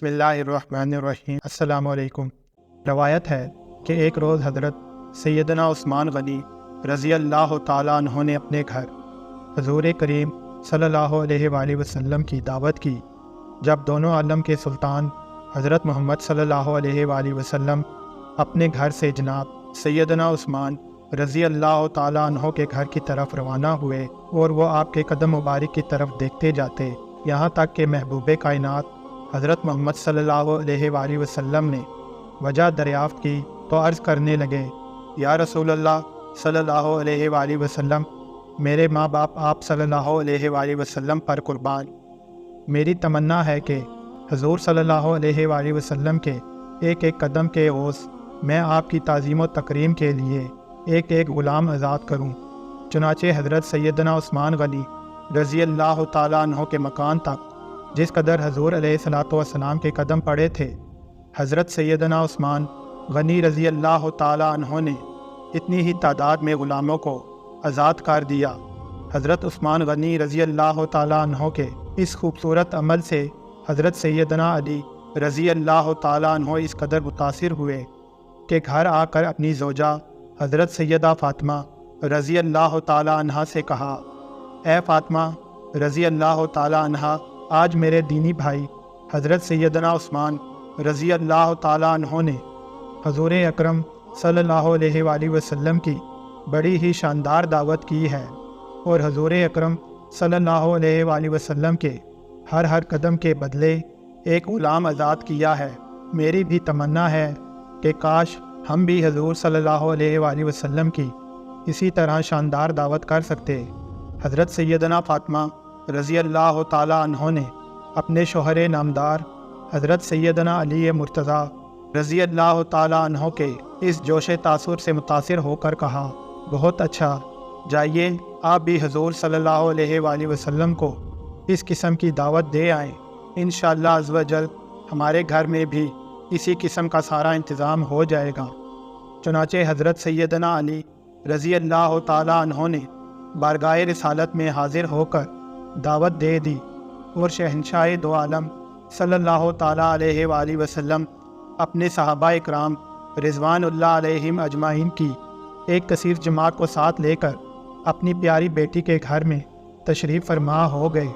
بسم اللہ الرحمن الرحیم۔ السلام علیکم۔ روایت ہے کہ ایک روز حضرت سیدنا عثمان غنی رضی اللہ تعالیٰ عنہ نے اپنے گھر حضور کریم صلی اللہ علیہ وآلہ وسلم کی دعوت کی۔ جب دونوں عالم کے سلطان حضرت محمد صلی اللہ علیہ وآلہ وسلم اپنے گھر سے جناب سیدنا عثمان رضی اللہ تعالیٰ عنہ کے گھر کی طرف روانہ ہوئے اور وہ آپ کے قدم مبارک کی طرف دیکھتے جاتے، یہاں تک کہ محبوب کائنات حضرت محمد صلی اللہ علیہ وآلہ وسلم نے وجہ دریافت کی تو عرض کرنے لگے، یا رسول اللہ صلی اللہ علیہ وآلہ وسلم، میرے ماں باپ آپ صلی اللہ علیہ وآلہ وسلم پر قربان۔ میری تمنا ہے کہ حضور صلی اللہ علیہ وآلہ وسلم کے ایک ایک قدم کے عوض میں آپ کی تعظیم و تکریم کے لیے ایک ایک غلام آزاد کروں۔ چنانچہ حضرت سیدنا عثمان غنی رضی اللہ تعالیٰ عنہ کے مکان تک جس قدر حضور علیہ الصلوۃ والسلام کے قدم پڑے تھے، حضرت سیدنا عثمان غنی رضی اللہ تعالیٰ عنہ نے اتنی ہی تعداد میں غلاموں کو آزاد کر دیا۔ حضرت عثمان غنی رضی اللہ تعالیٰ عنہ کے اس خوبصورت عمل سے حضرت سیدنا علی رضی اللہ تعالیٰ عنہ اس قدر متاثر ہوئے کہ گھر آ کر اپنی زوجہ حضرت سیدہ فاطمہ رضی اللہ تعالیٰ عنہ سے کہا، اے فاطمہ رضی اللہ تعالیٰ عنہ، آج میرے دینی بھائی حضرت سیدنا عثمان رضی اللہ تعالیٰ عنہ نے حضور اکرم صلی اللہ علیہ وآلہ وسلم کی بڑی ہی شاندار دعوت کی ہے اور حضور اکرم صلی اللہ علیہ وآلہ وسلم کے ہر قدم کے بدلے ایک غلام آزاد کیا ہے۔ میری بھی تمنا ہے کہ کاش ہم بھی حضور صلی اللہ علیہ وآلہ وسلم کی اسی طرح شاندار دعوت کر سکتے۔ حضرت سیدنا فاطمہ رضی اللہ تعالیٰ عنہ نے اپنے شوہر نامدار حضرت سیدنا علی مرتضیٰ رضی اللہ تعالیٰ عنہ کے اس جوش تاثر سے متاثر ہو کر کہا، بہت اچھا، جائیے آپ بھی حضور صلی اللہ علیہ وآلہ وسلم کو اس قسم کی دعوت دے آئیں، انشاءاللہ عز و جل ہمارے گھر میں بھی اسی قسم کا سارا انتظام ہو جائے گا۔ چنانچہ حضرت سیدنا علی رضی اللہ تعالیٰ عنہ نے بارگاہ رسالت میں حاضر ہو کر دعوت دے دی اور شہنشاہ دو عالم صلی اللہ تعالیٰ علیہ وآلہ وسلم اپنے صحابہ اکرام رضوان اللہ علیہم اجمعین کی ایک کثیر جماعت کو ساتھ لے کر اپنی پیاری بیٹی کے گھر میں تشریف فرما ہو گئے۔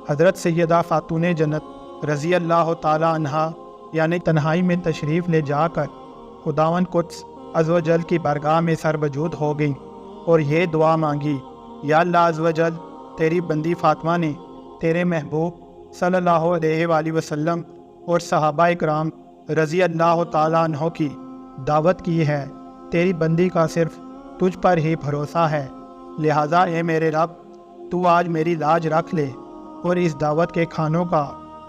حضرت سیدہ خاتون جنت رضی اللہ تعالیٰ عنہا یعنی تنہائی میں تشریف لے جا کر خداوند قدس عز و جل کی بارگاہ میں سربجود ہو گئیں اور یہ دعا مانگی، یا اللہ عز و جل، تیری بندی فاطمہ نے تیرے محبوب صلی اللہ علیہ وآلہ وسلم اور صحابہ اکرام رضی اللہ تعالیٰ عنہ کی دعوت کی ہے، تیری بندی کا صرف تجھ پر ہی بھروسہ ہے، لہٰذا اے میرے رب، تو آج میری لاج رکھ لے اور اس دعوت کے کھانوں کا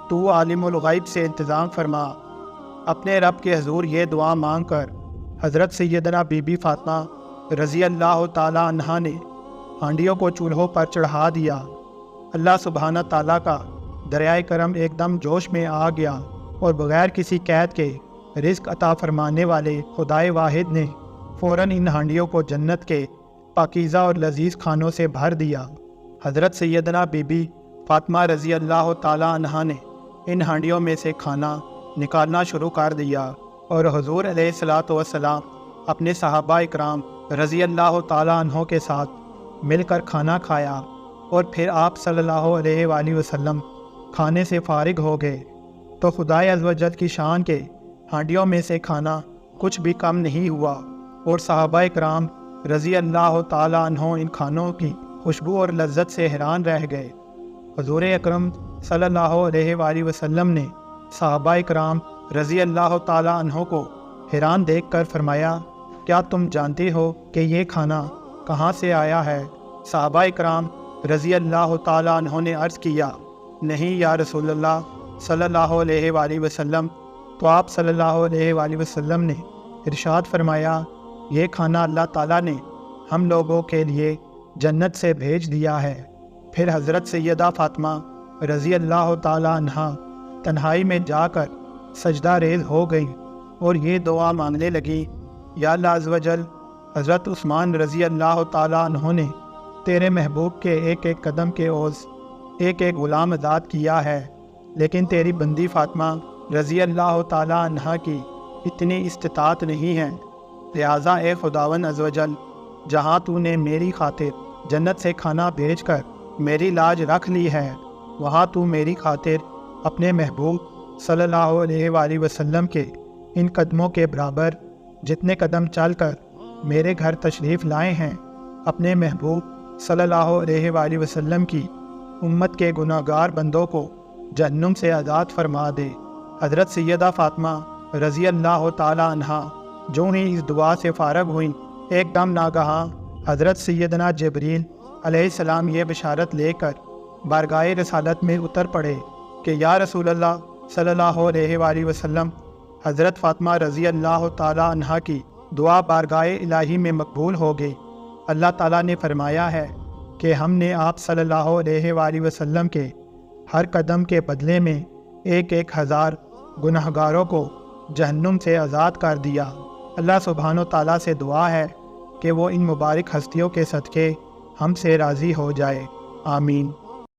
تو عالم الغیب سے انتظام فرما۔ اپنے رب کے حضور یہ دعا مانگ کر حضرت سیدنا بی بی فاطمہ رضی اللہ تعالیٰ عنہ نے ہانڈیوں کو چولہوں پر چڑھا دیا۔ اللہ سبحانہ تعالیٰ کا دریائے کرم ایک دم جوش میں آ گیا اور بغیر کسی قید کے رزق عطا فرمانے والے خدائے واحد نے فوراً ان ہانڈیوں کو جنت کے پاکیزہ اور لذیذ کھانوں سے بھر دیا۔ حضرت سیدنا بی بی فاطمہ رضی اللہ تعالیٰ عنہ نے ان ہانڈیوں میں سے کھانا نکالنا شروع کر دیا اور حضور علیہ الصلوۃ والسلام اپنے صحابہ اکرام رضی اللہ تعالیٰ عنہ کے ساتھ مل کر کھانا کھایا اور پھر آپ صلی اللہ علیہ وآلہ وسلم کھانے سے فارغ ہو گئے تو خدائے عز و جل کی شان کے ہانڈیوں میں سے کھانا کچھ بھی کم نہیں ہوا اور صحابہ اکرام رضی اللہ تعالیٰ عنہ ان کھانوں کی خوشبو اور لذت سے حیران رہ گئے۔ حضور اکرم صلی اللہ علیہ وآلہ وسلم نے صحابہ اکرام رضی اللہ تعالیٰ عنہ کو حیران دیکھ کر فرمایا، کیا تم جانتے ہو کہ یہ کھانا کہاں سے آیا ہے؟ صحابہ اکرام رضی اللہ تعالیٰ عنہ نے عرض کیا، نہیں یا رسول اللہ صلی اللہ علیہ وآلہ وسلم۔ تو آپ صلی اللہ علیہ وآلہ وسلم نے ارشاد فرمایا، یہ کھانا اللہ تعالیٰ نے ہم لوگوں کے لیے جنت سے بھیج دیا ہے۔ پھر حضرت سیدہ فاطمہ رضی اللہ تعالیٰ عنہ تنہائی میں جا کر سجدہ ریز ہو گئیں اور یہ دعا مانگنے لگیں، یا اللہ عز و جل، حضرت عثمان رضی اللہ تعالیٰ عنہ نے تیرے محبوب کے ایک ایک قدم کے عوض ایک ایک غلام آزاد کیا ہے، لیکن تیری بندی فاطمہ رضی اللہ تعالیٰ عنہ کی اتنی استطاعت نہیں ہے، لہٰذا اے خداوند عزوجل، جہاں تو نے میری خاطر جنت سے کھانا بھیج کر میری لاج رکھ لی ہے، وہاں تو میری خاطر اپنے محبوب صلی اللہ علیہ وآلہ وسلم کے ان قدموں کے برابر جتنے قدم چل کر میرے گھر تشریف لائے ہیں، اپنے محبوب صلی اللہ علیہ وآلہ وسلم کی امت کے گناہ گار بندوں کو جہنم سے آزاد فرما دے۔ حضرت سیدہ فاطمہ رضی اللہ تعالیٰ عنہ جو ہی اس دعا سے فارغ ہوئیں، ایک دم ناگہاں حضرت سیدنا جبریل علیہ السلام یہ بشارت لے کر بارگاہ رسالت میں اتر پڑے کہ یا رسول اللہ صلی اللہ علیہ وآلہ وسلم، حضرت فاطمہ رضی اللہ تعالیٰ عنہ کی دعا بارگاہ الہی میں مقبول ہو گئی۔ اللہ تعالیٰ نے فرمایا ہے کہ ہم نے آپ صلی اللہ علیہ وآلہ وسلم کے ہر قدم کے بدلے میں 1,000 گنہگاروں کو جہنم سے آزاد کر دیا۔ اللہ سبحانہ و تعالیٰ سے دعا ہے کہ وہ ان مبارک ہستیوں کے صدقے ہم سے راضی ہو جائے، آمین۔